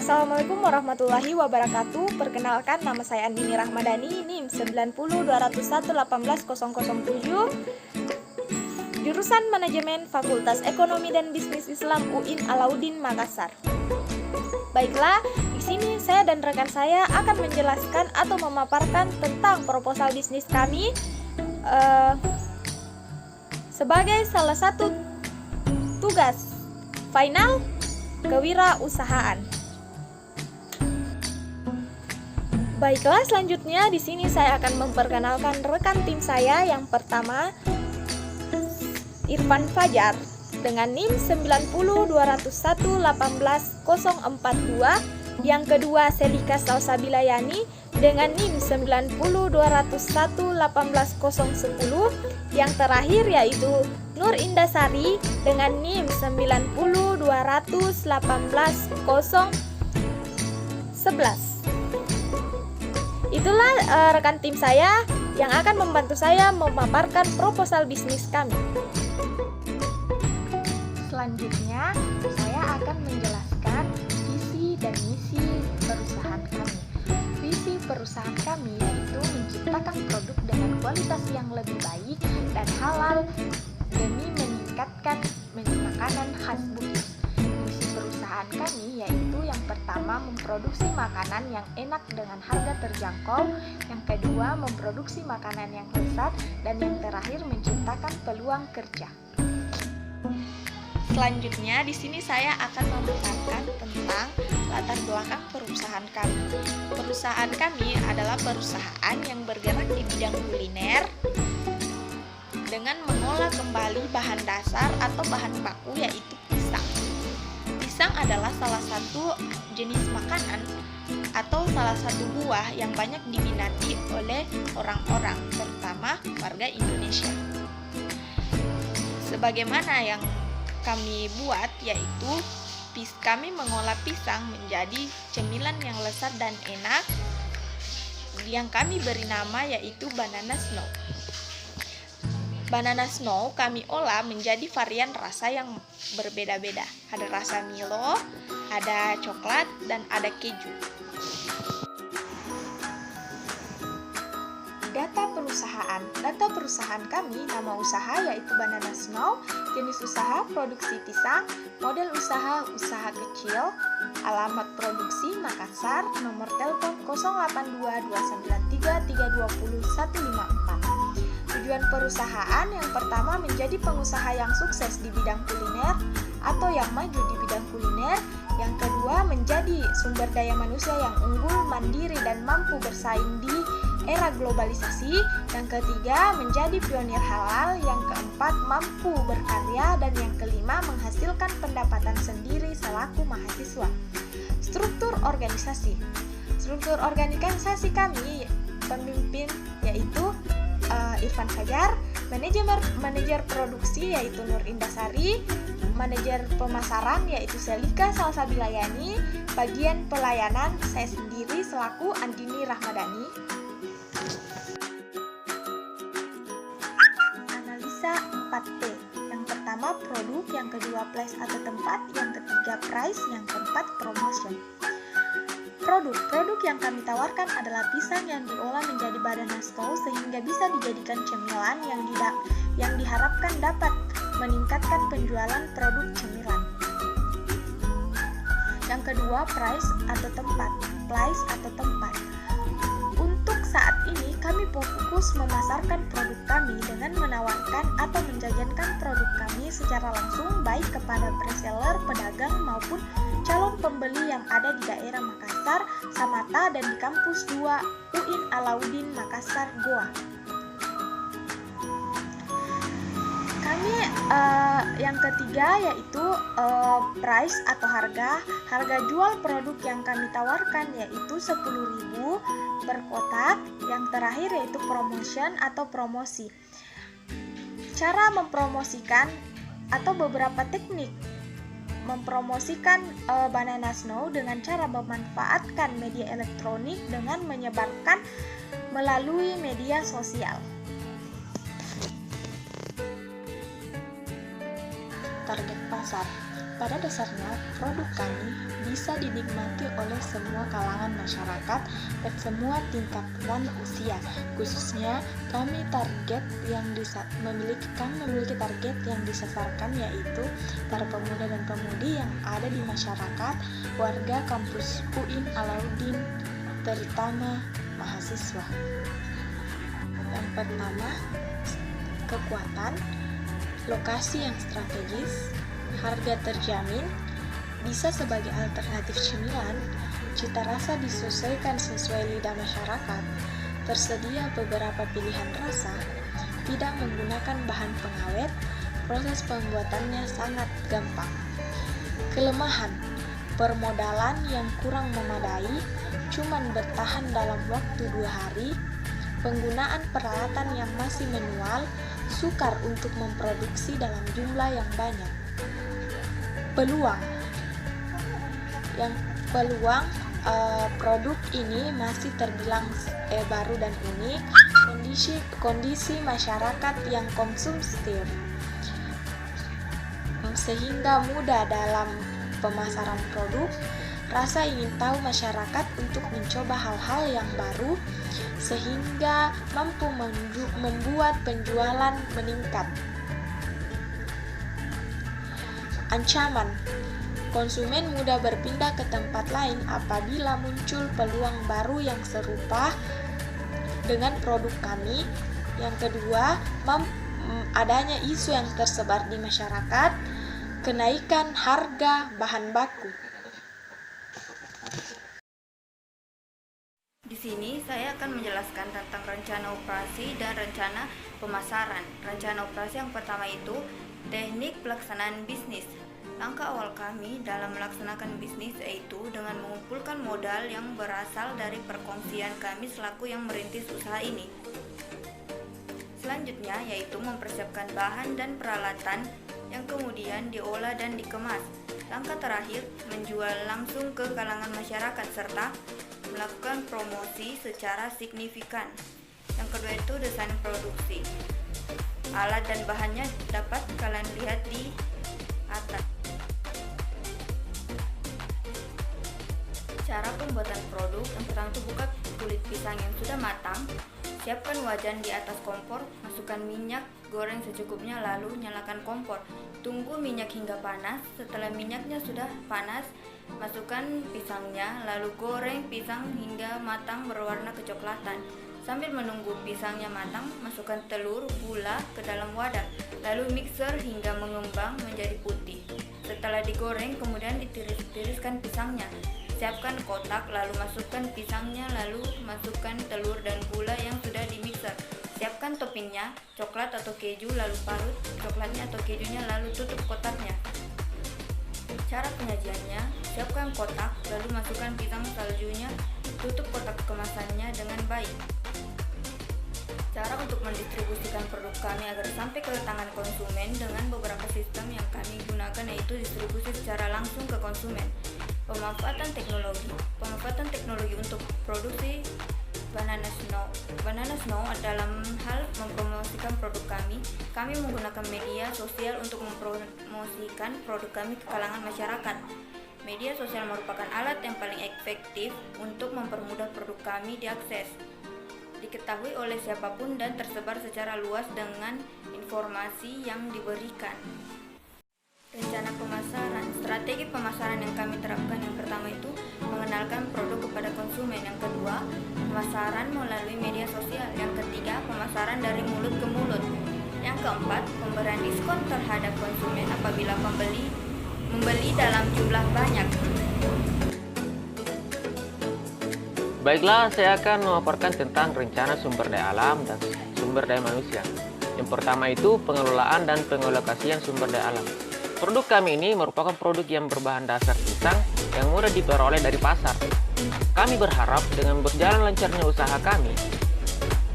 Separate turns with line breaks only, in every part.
Assalamualaikum warahmatullahi wabarakatuh. Perkenalkan, nama saya Andini Rahmadani, NIM 9021118007, jurusan Manajemen Fakultas Ekonomi dan Bisnis Islam UIN Alauddin Makassar. Baiklah, di sini saya dan rekan saya akan menjelaskan atau memaparkan tentang proposal bisnis kami sebagai salah satu tugas final kewirausahaan. Baiklah, selanjutnya di sini saya akan memperkenalkan rekan tim saya. Yang pertama, Irfan Fajar dengan NIM 9021118042. Yang kedua, Selika Salsabilayani dengan NIM 90211110. Yang terakhir yaitu Nur Indasari dengan NIM 90211111. Itulah rekan tim saya yang akan membantu saya memaparkan proposal bisnis kami. Selanjutnya, saya akan menjelaskan visi dan misi perusahaan kami. Visi perusahaan kami yaitu menciptakan produk dengan kualitas yang lebih baik dan halal demi meningkatkan menu makanan khas Bugis. Misi perusahaan kami yaitu yang pertama, memproduksi makanan yang enak dengan harga terjangkau. Yang kedua, memproduksi makanan yang lezat. Dan yang terakhir, menciptakan peluang kerja. Selanjutnya, di sini saya akan memaparkan tentang latar belakang perusahaan kami. Perusahaan kami adalah perusahaan yang bergerak di bidang kuliner dengan mengolah kembali bahan dasar atau bahan baku yaitu pisang. Pisang adalah salah satu jenis makanan atau salah satu buah yang banyak diminati oleh orang-orang, terutama warga Indonesia. Sebagaimana yang kami buat yaitu kami mengolah pisang menjadi cemilan yang lezat dan enak yang kami beri nama yaitu Banana Snow. Banana Snow kami olah menjadi varian rasa yang berbeda-beda. Ada rasa Milo, ada coklat, dan ada keju. Data perusahaan kami, nama usaha yaitu Banana Snow, jenis usaha produksi pisang, model usaha kecil, alamat produksi Makassar, nomor telepon 082293320154. Tujuan perusahaan yang pertama, menjadi pengusaha yang sukses di bidang kuliner atau yang maju di bidang kuliner. Yang kedua, menjadi sumber daya manusia yang unggul, mandiri, dan mampu bersaing di era globalisasi. Yang ketiga, menjadi pionir halal. Yang keempat, mampu berkarya. Dan yang kelima, menghasilkan pendapatan sendiri selaku mahasiswa. Struktur organisasi kami, pemimpin yaitu Irfan Fajar, manajer produksi yaitu Nur Indasari, manajer pemasaran yaitu Selika Salsabilayani, bagian pelayanan saya sendiri selaku Andini Rahmadani. Analisa 4P. Yang pertama produk, yang kedua place atau tempat, yang ketiga price, yang keempat promotion. Produk yang kami tawarkan adalah pisang yang diolah menjadi Banana Snow sehingga bisa dijadikan cemilan yang diharapkan dapat meningkatkan penjualan produk cemilan. Yang kedua, place atau tempat. Untuk saat ini kami fokus memasarkan produk kami dengan menawarkan atau menjajankan produk kami secara langsung baik kepada preseller, pedagang maupun calon pembeli yang ada di daerah Makassar, Samata, dan di kampus 2 UIN Alauddin Makassar, Goa. Kami yang ketiga yaitu price atau harga jual produk yang kami tawarkan yaitu 10.000 per kotak. Yang terakhir yaitu promotion atau promosi. Cara mempromosikan atau beberapa teknik mempromosikan Banana Snow dengan cara memanfaatkan media elektronik dengan menyebarkan melalui media sosial. Target pasar. Pada dasarnya, produk kami bisa dinikmati oleh semua kalangan masyarakat dan semua tingkatan usia. Khususnya, kami memiliki target yang disasarkan, yaitu para pemuda dan pemudi yang ada di masyarakat, warga kampus UIN Alauddin, terutama mahasiswa. Yang pertama, kekuatan, lokasi yang strategis, harga terjamin, bisa sebagai alternatif cemilan, cita rasa disesuaikan sesuai lidah masyarakat, tersedia beberapa pilihan rasa, tidak menggunakan bahan pengawet, proses pembuatannya sangat gampang. Kelemahan, permodalan yang kurang memadai, cuman bertahan dalam waktu 2 hari, penggunaan peralatan yang masih manual, sukar untuk memproduksi dalam jumlah yang banyak. Peluang produk ini masih terbilang baru dan unik. Kondisi masyarakat yang konsumtif sehingga mudah dalam pemasaran produk. Rasa ingin tahu masyarakat untuk mencoba hal-hal yang baru sehingga mampu membuat penjualan meningkat. Ancaman, konsumen mudah berpindah ke tempat lain apabila muncul peluang baru yang serupa dengan produk kami. Yang kedua, adanya isu yang tersebar di masyarakat, kenaikan harga bahan baku.
Di sini saya akan menjelaskan tentang rencana operasi dan rencana pemasaran. Rencana operasi yang pertama itu teknik pelaksanaan bisnis. Langkah awal kami dalam melaksanakan bisnis yaitu dengan mengumpulkan modal yang berasal dari perkongsian kami selaku yang merintis usaha ini. Selanjutnya yaitu mempersiapkan bahan dan peralatan yang kemudian diolah dan dikemas. Langkah terakhir menjual langsung ke kalangan masyarakat serta melakukan promosi secara signifikan. Yang kedua itu desain produksi. Alat dan bahannya dapat kalian lihat di atas. Cara pembuatan produk, yang pertama itu buka kulit pisang yang sudah matang. Siapkan wajan di atas kompor, masukkan minyak, goreng secukupnya lalu nyalakan kompor. Tunggu minyak hingga panas. Setelah minyaknya sudah panas, masukkan pisangnya, lalu goreng pisang hingga matang berwarna kecoklatan. Sambil menunggu pisangnya matang, masukkan telur, gula ke dalam wadah, lalu mixer hingga mengembang menjadi putih. Setelah digoreng, kemudian ditiris-tiriskan pisangnya. Siapkan kotak, lalu masukkan pisangnya, lalu masukkan telur dan gula yang sudah dimixer. Siapkan toppingnya, coklat atau keju, lalu parut coklatnya atau kejunya, lalu tutup kotaknya. Cara penyajiannya, siapkan kotak, lalu masukkan pisang saljunya, tutup kotak kemasannya dengan baik. Cara untuk mendistribusikan produk kami agar sampai ke tangan konsumen dengan beberapa sistem yang kami gunakan, yaitu distribusi secara langsung ke konsumen. Pemanfaatan teknologi untuk produksi Banana Snow dalam hal mempromosikan produk kami menggunakan media sosial untuk mempromosikan produk kami ke kalangan masyarakat. Media sosial merupakan alat yang paling efektif untuk mempermudah produk kami diakses, diketahui oleh siapapun dan tersebar secara luas dengan informasi yang diberikan. Rencana pemasaran, strategi pemasaran yang kami terapkan, yang pertama itu mengenalkan produk kepada konsumen, yang kedua pemasaran melalui media sosial, yang ketiga pemasaran dari mulut ke mulut, yang keempat pemberian diskon terhadap konsumen apabila membeli dalam jumlah banyak.
Baiklah, saya akan memaparkan tentang rencana sumber daya alam dan sumber daya manusia. Yang pertama itu pengelolaan dan pengalokasian sumber daya alam. Produk kami ini merupakan produk yang berbahan dasar pisang yang mudah diperoleh dari pasar. Kami berharap dengan berjalan lancarnya usaha kami,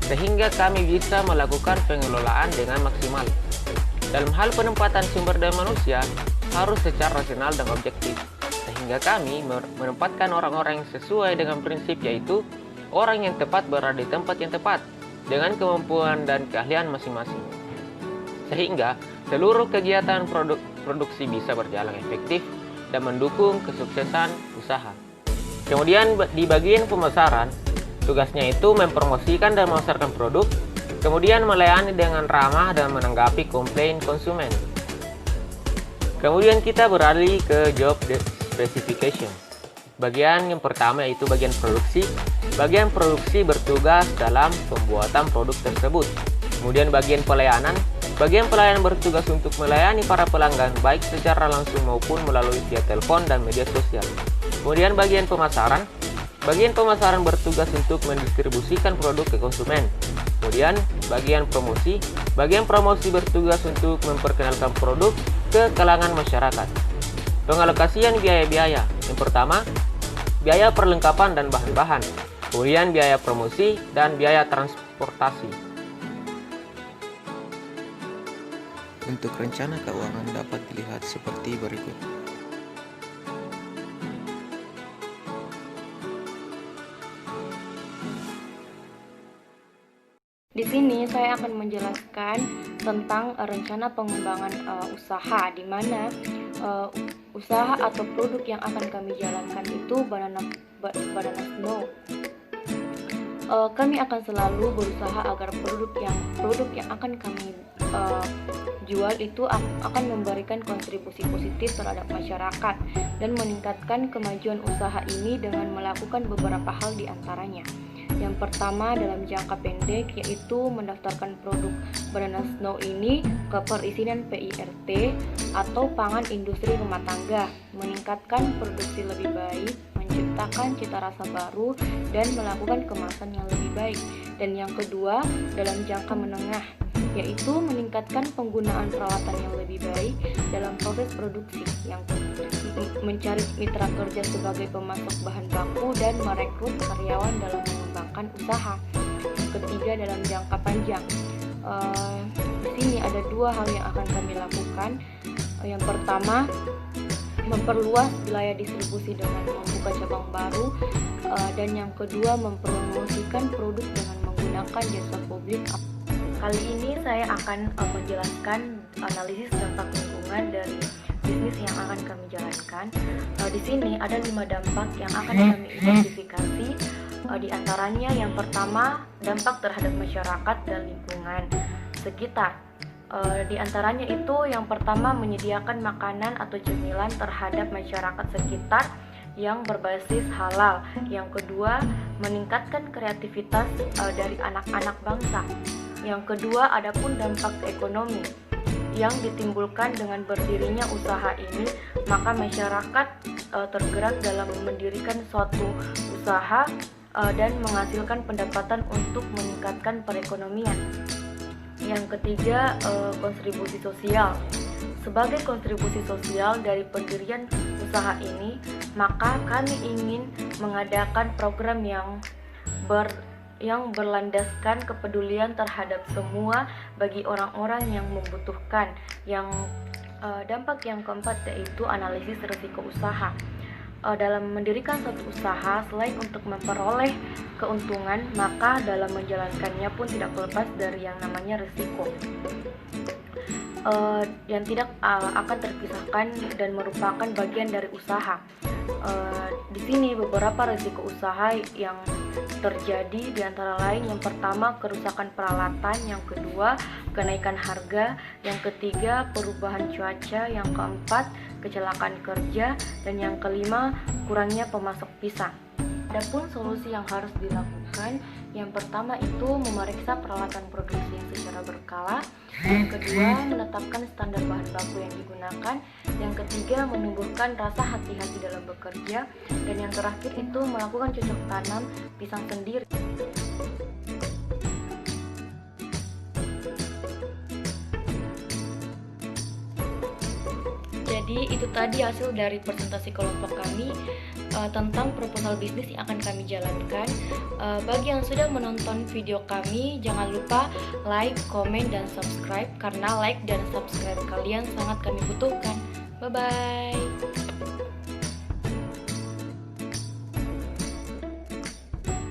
sehingga kami bisa melakukan pengelolaan dengan maksimal. Dalam hal penempatan sumber daya manusia, harus secara rasional dan objektif, sehingga kami menempatkan orang-orang yang sesuai dengan prinsip, yaitu orang yang tepat berada di tempat yang tepat, dengan kemampuan dan keahlian masing-masing. Sehingga seluruh kegiatan produksi bisa berjalan efektif dan mendukung kesuksesan usaha. Kemudian di bagian pemasaran, tugasnya itu mempromosikan dan memasarkan produk, kemudian melayani dengan ramah dan menanggapi komplain konsumen. Kemudian kita beralih ke job specification. Bagian yang pertama yaitu bagian produksi. Bagian produksi bertugas dalam pembuatan produk tersebut. Kemudian bagian pelayanan. Bagian pelayanan bertugas untuk melayani para pelanggan baik secara langsung maupun melalui via telepon dan media sosial. Kemudian bagian pemasaran. Bagian pemasaran bertugas untuk mendistribusikan produk ke konsumen. Kemudian bagian promosi. Bagian promosi bertugas untuk memperkenalkan produk ke kalangan masyarakat. Pengalokasian biaya-biaya. Yang pertama, biaya perlengkapan dan bahan-bahan. Kemudian biaya promosi dan biaya transportasi. Untuk rencana keuangan dapat dilihat seperti berikut.
Di sini saya akan menjelaskan tentang rencana pengembangan usaha, di mana usaha atau produk yang akan kami jalankan itu Banana Snow. Kami akan selalu berusaha agar produk yang akan kami jual itu akan memberikan kontribusi positif terhadap masyarakat dan meningkatkan kemajuan usaha ini dengan melakukan beberapa hal di antaranya. Yang pertama dalam jangka pendek yaitu mendaftarkan produk Banana Snow ini ke perizinan PIRT atau pangan industri rumah tangga, meningkatkan produksi lebih baik, menciptakan cita rasa baru, dan melakukan kemasan yang lebih baik. Dan yang kedua dalam jangka menengah yaitu meningkatkan penggunaan peralatan yang lebih baik dalam proses produksi, yang mencari mitra kerja sebagai pemasok bahan baku dan merekrut karyawan dalam mengembangkan usaha. Yang ketiga dalam jangka panjang, di sini ada dua hal yang akan kami lakukan. Yang pertama, memperluas wilayah distribusi dengan membuka cabang baru, dan yang kedua mempromosikan produk dengan menggunakan jasa publik. Kali ini saya akan menjelaskan analisis dampak lingkungan dari bisnis yang akan kami jalankan. Di sini ada 5 dampak yang akan kami identifikasi. Di antaranya yang pertama, dampak terhadap masyarakat dan lingkungan sekitar. Di antaranya itu yang pertama, menyediakan makanan atau cemilan terhadap masyarakat sekitar yang berbasis halal. Yang kedua, meningkatkan kreativitas dari anak-anak bangsa. Yang kedua, adapun dampak ekonomi yang ditimbulkan dengan berdirinya usaha ini, maka masyarakat tergerak dalam mendirikan suatu usaha dan menghasilkan pendapatan untuk meningkatkan perekonomian. Yang ketiga, kontribusi sosial. Sebagai kontribusi sosial dari pendirian usaha ini, maka kami ingin mengadakan program yang berlandaskan kepedulian terhadap semua bagi orang-orang yang membutuhkan. Dampak yang keempat yaitu analisis risiko usaha. Dalam mendirikan suatu usaha, selain untuk memperoleh keuntungan, maka dalam menjalankannya pun tidak lepas dari yang namanya risiko yang tidak akan terpisahkan dan merupakan bagian dari usaha. Di sini beberapa risiko usaha yang terjadi, di antara lain yang pertama kerusakan peralatan, yang kedua kenaikan harga, yang ketiga perubahan cuaca, yang keempat kecelakaan kerja, dan yang kelima kurangnya pemasok pisang. Adapun solusi yang harus dilakukan, yang pertama itu memeriksa peralatan produksi yang secara berkala, yang kedua menetapkan standar bahan baku yang digunakan, yang ketiga menumbuhkan rasa hati-hati dalam bekerja, dan yang terakhir itu melakukan cocok tanam pisang sendiri. Jadi itu tadi hasil dari presentasi kelompok kami tentang proposal bisnis yang akan kami jalankan. Bagi yang sudah menonton video kami, jangan lupa like, komen, dan subscribe, karena like dan subscribe kalian sangat kami butuhkan. Bye-bye.